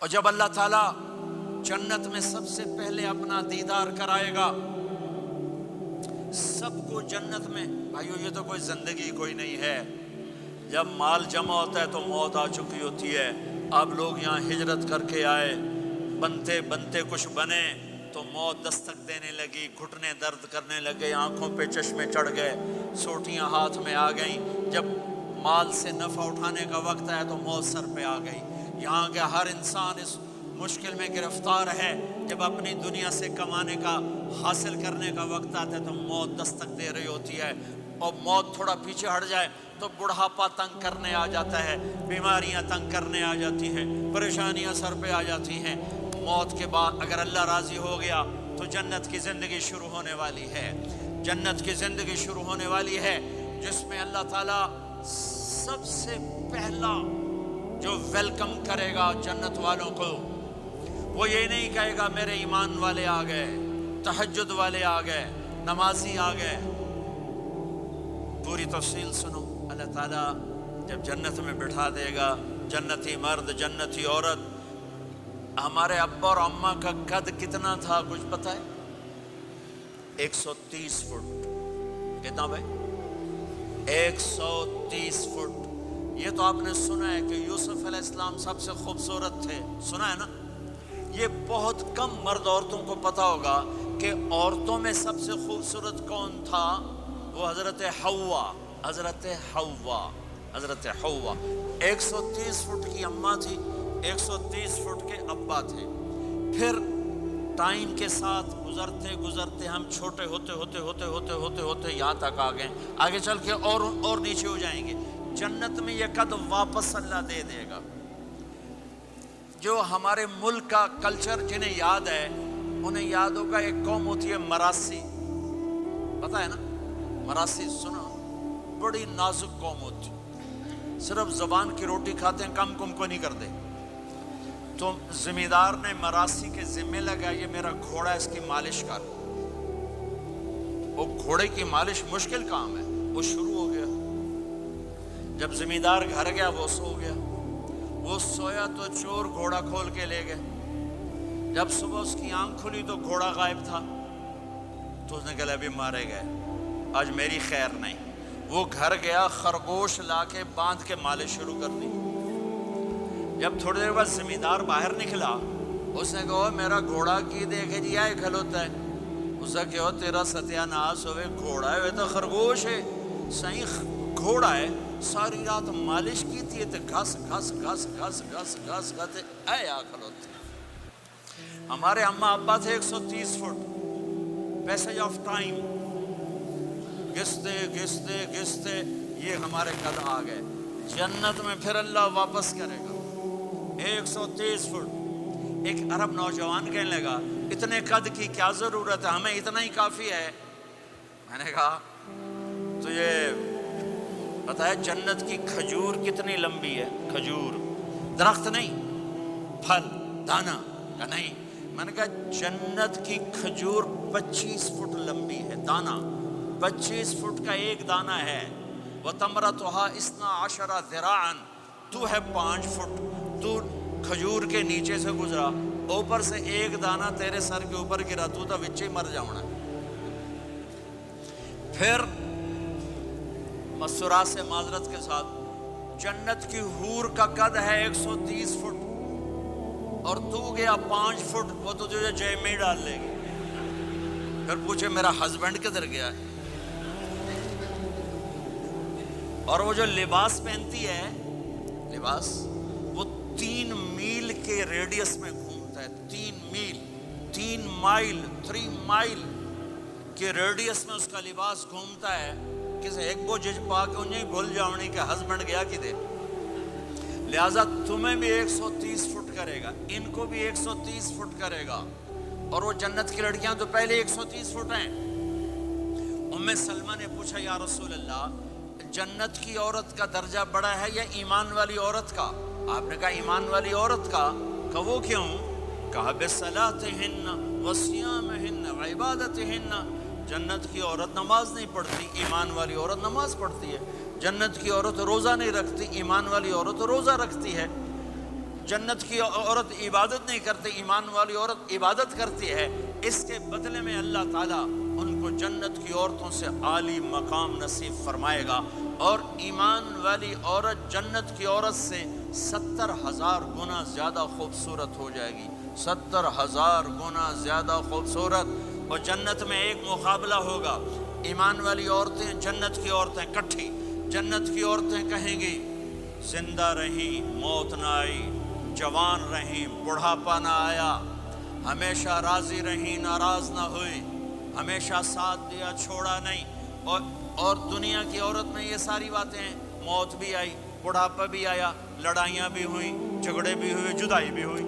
اور جب اللہ تعالیٰ جنت میں سب سے پہلے اپنا دیدار کرائے گا سب کو جنت میں، بھائیو یہ تو کوئی زندگی کوئی نہیں ہے. جب مال جمع ہوتا ہے تو موت آ چکی ہوتی ہے. آپ لوگ یہاں ہجرت کر کے آئے، بنتے بنتے کچھ بنے تو موت دستک دینے لگی، گھٹنے درد کرنے لگے، آنکھوں پہ چشمے چڑھ گئے، سوٹیاں ہاتھ میں آ گئیں. جب مال سے نفع اٹھانے کا وقت آیا تو موت سر پہ آ گئی. یہاں کے ہر انسان اس مشکل میں گرفتار ہے. جب اپنی دنیا سے کمانے کا، حاصل کرنے کا وقت آتا ہے تو موت دستک دے رہی ہوتی ہے. اور موت تھوڑا پیچھے ہٹ جائے تو بڑھاپا تنگ کرنے آ جاتا ہے، بیماریاں تنگ کرنے آ جاتی ہیں، پریشانیاں سر پہ آ جاتی ہیں. موت کے بعد اگر اللہ راضی ہو گیا تو جنت کی زندگی شروع ہونے والی ہے. جنت کی زندگی شروع ہونے والی ہے جس میں اللہ تعالیٰ سب سے پہلا جو ویلکم کرے گا جنت والوں کو، وہ یہ نہیں کہے گا میرے ایمان والے آ گئے، تہجد والے آ گئے، نمازی آ گئے. پوری تفصیل سنو. اللہ تعالیٰ جب جنت میں بٹھا دے گا جنتی مرد جنتی عورت. ہمارے ابا اور اماں کا قد کتنا تھا کچھ پتہ ہے؟ 130 فٹ. کتنا بھائی؟ 130 فٹ. یہ تو آپ نے سنا ہے کہ یوسف علیہ السلام سب سے خوبصورت تھے، سنا ہے نا؟ یہ بہت کم مرد عورتوں کو پتہ ہوگا کہ عورتوں میں سب سے خوبصورت کون تھا. وہ حضرت حوا. حضرت حوا. حضرت حوا 130 فٹ کی اماں تھی، 130 فٹ کے ابا تھے. پھر ٹائم کے ساتھ گزرتے گزرتے ہم چھوٹے ہوتے ہوتے ہوتے ہوتے ہوتے ہوتے یہاں تک آ گئے. آگے چل کے اور نیچے ہو جائیں گے. جنت میں یہ قد واپس اللہ دے دے گا. جو ہمارے ملک کا کلچر جنہیں یاد ہے انہیں یاد ہوگا ایک قوم ہوتی ہے مراسی. پتہ ہے نا مراسی؟ سنا؟ بڑی نازک قوم ہوتی، صرف زبان کی روٹی کھاتے ہیں، کم کو نہیں کرتے. تو زمیندار نے مراسی کے ذمہ لگا یہ میرا گھوڑا ہے، اس کی مالش کر. وہ گھوڑے کی مالش مشکل کام ہے. وہ شروع ہو گیا. جب زمیندار گھر گیا وہ سو گیا. وہ سویا تو چور گھوڑا کھول کے لے گئے. جب صبح اس کی آنکھ کھلی تو گھوڑا غائب تھا. تو اس نے کہا ابھی مارے گئے، آج میری خیر نہیں. وہ گھر گیا، خرگوش لا کے باندھ کے مالش شروع کر دی. جب تھوڑی دیر بعد زمیندار باہر نکلا، اس نے کہا میرا گھوڑا کی دیکھے جی آئے کھلوتا ہے. اس نے کہا تیرا ستیہ ناس ہوئے، گھوڑا ہے وہ تو خرگوش ہے. صحیح گھوڑا ہے، ساری رات مالش کی تھی تو گھس گھس گھس گھس گھس گھس گھس اے آ کھلوتے. ہمارے اماں ابا تھے 130 فٹ. پیسج آف ٹائم گھستے گھستے گھستے یہ ہمارے قد آ گئے. جنت میں پھر اللہ واپس کرے گا 130 فٹ. ایک عرب نوجوان کہنے لگا اتنے قد کی کیا ضرورت ہے، ہمیں اتنا ہی کافی ہے. میں نے کہا تو یہ پتہ ہے جنت کی کھجور کتنی لمبی ہے؟ کھجور درخت نہیں، پھل دانا کا نہیں. میں نے کہا جنت کی کھجور 25 فٹ لمبی ہے. دانا 25 فٹ کا ایک دانا ہے. وَتَمْرَتُهَا 12 ذِرَاعًا. تو ہے 5 فٹ. تو کھجور کے نیچے سے گزرا، اوپر سے ایک دانہ تیرے سر کے اوپر گرا، تو تا وچے مر جاؤنا. پھر مسرات سے معذرت کے ساتھ جنت کی حور کا قد ہے 130 فٹ اور تو گیا 5 فٹ. وہ تو تجھے جیب میں ہی ڈال لے گی. پھر پوچھے میرا ہسبینڈ کدھر گیا ہے؟ اور وہ جو لباس پہنتی ہے، لباس وہ 3 میل کے ریڈیس میں گھومتا ہے. 3 مائل کے ریڈیس میں اس کا لباس گھومتا ہے. کسی ایک بو جج پا کے انہیں بھول جاؤنی کہ ہسبینڈ گیا کدھر. لہٰذا تمہیں بھی 130 فٹ کرے گا، ان کو بھی 130 فٹ کرے گا. اور وہ جنت کی لڑکیاں تو پہلے 130 فٹ ہیں. ام سلمہ نے پوچھا یا رسول اللہ جنت کی عورت کا درجہ بڑا ہے یا ایمان والی عورت کا؟ آپ نے کہا ایمان والی عورت کا. کہ وہ کیوں؟ کہا بصلاتہن وصیامہن وعبادتہن. جنت کی عورت نماز نہیں پڑھتی، ایمان والی عورت نماز پڑھتی ہے. جنت کی عورت روزہ نہیں رکھتی، ایمان والی عورت روزہ رکھتی ہے. جنت کی عورت عبادت نہیں کرتی، ایمان والی عورت عبادت کرتی ہے، اس کے بدلے میں اللہ تعالیٰ ان کو جنت کی عورتوں سے عالی مقام نصیب فرمائے گا، اور ایمان والی عورت جنت کی عورت سے 70,000 گنا زیادہ خوبصورت ہو جائے گی، 70,000 گنا زیادہ خوبصورت۔ اور جنت میں ایک مقابلہ ہوگا، ایمان والی عورتیں، جنت کی عورتیں کٹھی، جنت کی عورتیں کہیں گی زندہ رہیں موت نہ آئی، جوان رہیں بڑھاپا نہ آیا، ہمیشہ راضی رہیں ناراض نہ ہوئی، ہمیشہ ساتھ دیا چھوڑا نہیں۔ اور دنیا کی عورت میں یہ ساری باتیں ہیں، موت بھی آئی، بڑھاپا بھی آیا، لڑائیاں بھی ہوئیں، جھگڑے بھی ہوئے، جدائی بھی ہوئی،